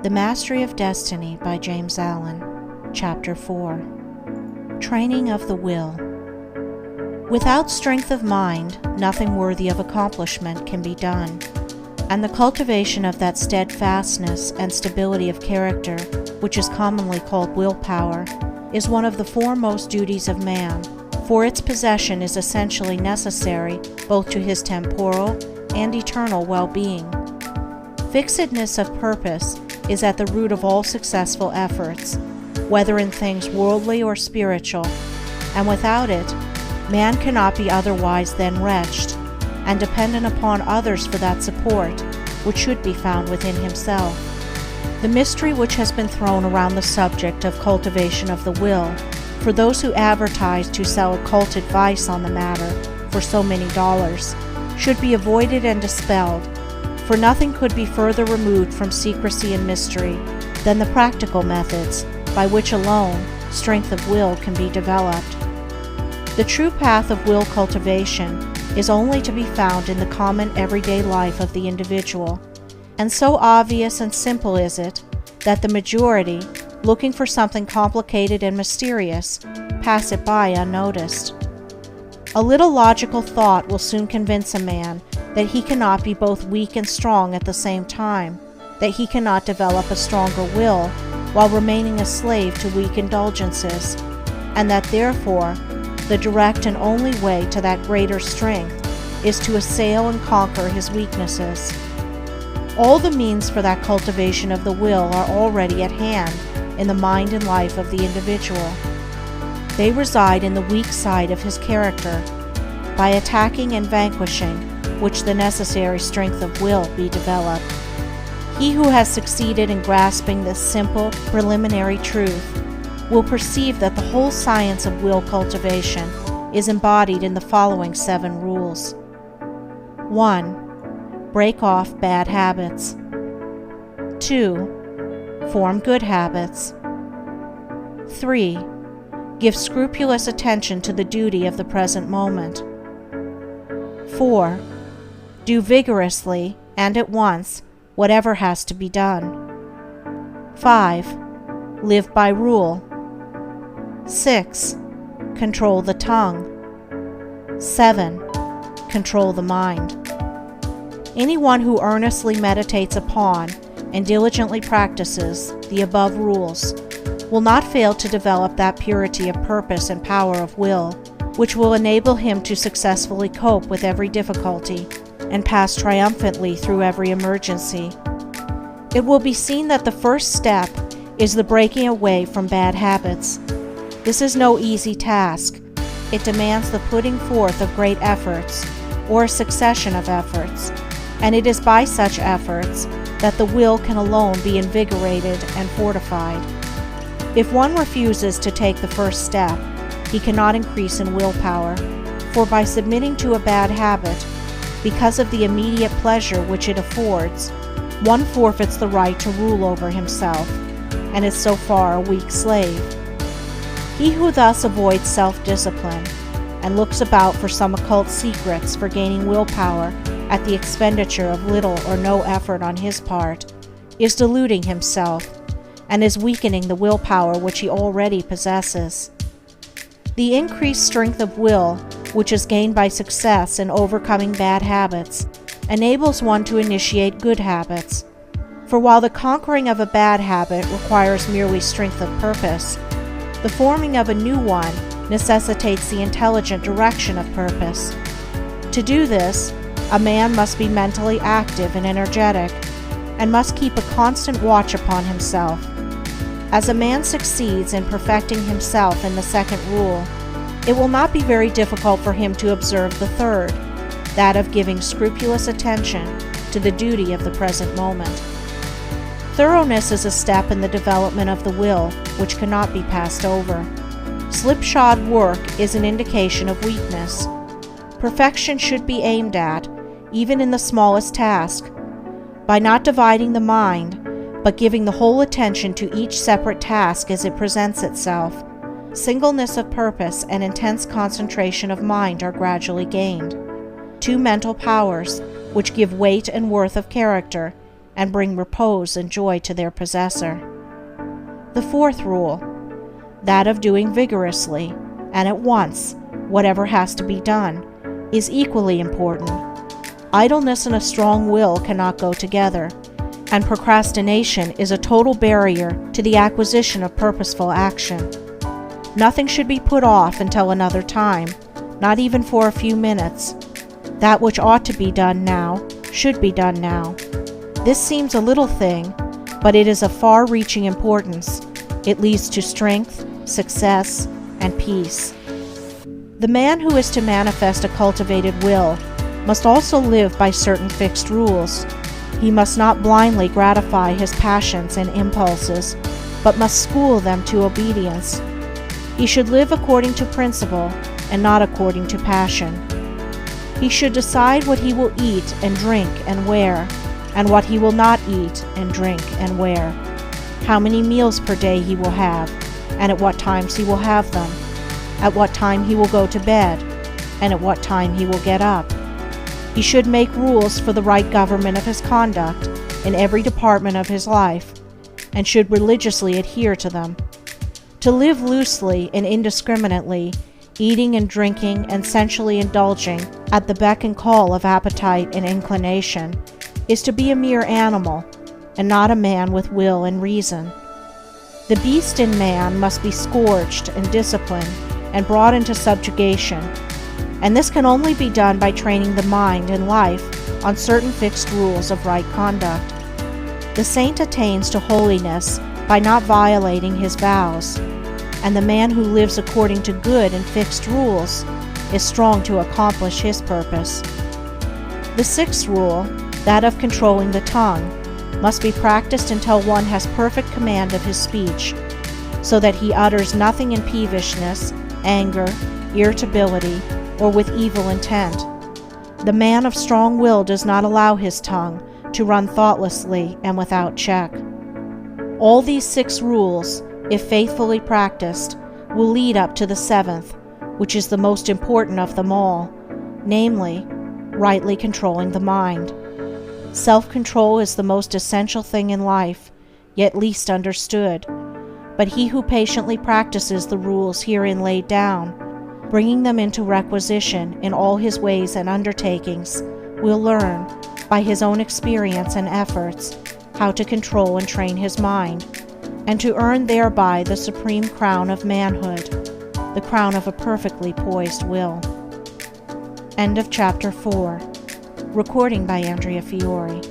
The Mastery of Destiny by James Allen, Chapter 4. Training of the Will. Without strength of mind, nothing worthy of accomplishment can be done, and the cultivation of that steadfastness and stability of character, which is commonly called willpower, is one of the foremost duties of man, for its possession is essentially necessary both to his temporal and eternal well-being. Fixedness of purpose is at the root of all successful efforts, whether in things worldly or spiritual, and without it, man cannot be otherwise than wretched, and dependent upon others for that support, which should be found within himself. The mystery which has been thrown around the subject of cultivation of the will, for those who advertise to sell occult advice on the matter for so many dollars, should be avoided and dispelled, for nothing could be further removed from secrecy and mystery than the practical methods by which alone strength of will can be developed. The true path of will cultivation is only to be found in the common everyday life of the individual, and so obvious and simple is it that the majority, looking for something complicated and mysterious, pass it by unnoticed. A little logical thought will soon convince a man that he cannot be both weak and strong at the same time, that he cannot develop a stronger will while remaining a slave to weak indulgences, and that therefore the direct and only way to that greater strength is to assail and conquer his weaknesses. All the means for that cultivation of the will are already at hand in the mind and life of the individual. They reside in the weak side of his character, by attacking and vanquishing which the necessary strength of will be developed. He who has succeeded in grasping this simple, preliminary truth will perceive that the whole science of will cultivation is embodied in the following 7 rules. 1. Break off bad habits. 2. Form good habits. 3. Give scrupulous attention to the duty of the present moment. 4. Do vigorously and at once whatever has to be done. 5. Live by rule. 6. Control the tongue. 7. Control the mind. Anyone who earnestly meditates upon and diligently practices the above rules will not fail to develop that purity of purpose and power of will which will enable him to successfully cope with every difficulty and pass triumphantly through every emergency. It will be seen that the first step is the breaking away from bad habits. This is no easy task. It demands the putting forth of great efforts, or a succession of efforts, and it is by such efforts that the will can alone be invigorated and fortified. If one refuses to take the first step, he cannot increase in willpower, for by submitting to a bad habit, because of the immediate pleasure which it affords, one forfeits the right to rule over himself, and is so far a weak slave. He who thus avoids self-discipline, and looks about for some occult secrets for gaining willpower at the expenditure of little or no effort on his part, is deluding himself, and is weakening the willpower which he already possesses. The increased strength of will, which is gained by success in overcoming bad habits, enables one to initiate good habits. For while the conquering of a bad habit requires merely strength of purpose, the forming of a new one necessitates the intelligent direction of purpose. To do this, a man must be mentally active and energetic, and must keep a constant watch upon himself. As a man succeeds in perfecting himself in the second rule, it will not be very difficult for him to observe the third, that of giving scrupulous attention to the duty of the present moment. Thoroughness is a step in the development of the will which cannot be passed over. Slipshod work is an indication of weakness. Perfection should be aimed at, even in the smallest task, by not dividing the mind, but giving the whole attention to each separate task as it presents itself. Singleness of purpose and intense concentration of mind are gradually gained. 2 mental powers, which give weight and worth of character, and bring repose and joy to their possessor. The fourth rule, that of doing vigorously and at once whatever has to be done, is equally important. Idleness and a strong will cannot go together, and procrastination is a total barrier to the acquisition of purposeful action. Nothing should be put off until another time, not even for a few minutes. That which ought to be done now should be done now. This seems a little thing, but it is of far-reaching importance. It leads to strength, success, and peace. The man who is to manifest a cultivated will must also live by certain fixed rules. He must not blindly gratify his passions and impulses, but must school them to obedience. He should live according to principle and not according to passion. He should decide what he will eat and drink and wear, and what he will not eat and drink and wear, how many meals per day he will have, and at what times he will have them, at what time he will go to bed, and at what time he will get up. He should make rules for the right government of his conduct in every department of his life, and should religiously adhere to them. To live loosely and indiscriminately, eating and drinking and sensually indulging at the beck and call of appetite and inclination, is to be a mere animal, and not a man with will and reason. The beast in man must be scourged and disciplined and brought into subjugation, and this can only be done by training the mind and life on certain fixed rules of right conduct. The saint attains to holiness by not violating his vows, and the man who lives according to good and fixed rules is strong to accomplish his purpose. The sixth rule, that of controlling the tongue, must be practiced until one has perfect command of his speech, so that he utters nothing in peevishness, anger, irritability, or with evil intent. The man of strong will does not allow his tongue to run thoughtlessly and without check. All these 6 rules, if faithfully practiced, will lead up to the 7th, which is the most important of them all, namely, rightly controlling the mind. Self-control is the most essential thing in life, yet least understood, but he who patiently practices the rules herein laid down, bringing them into requisition in all his ways and undertakings, will learn, by his own experience and efforts, how to control and train his mind, and to earn thereby the supreme crown of manhood, the crown of a perfectly poised will. End of Chapter 4. Recording by Andrea Fiore.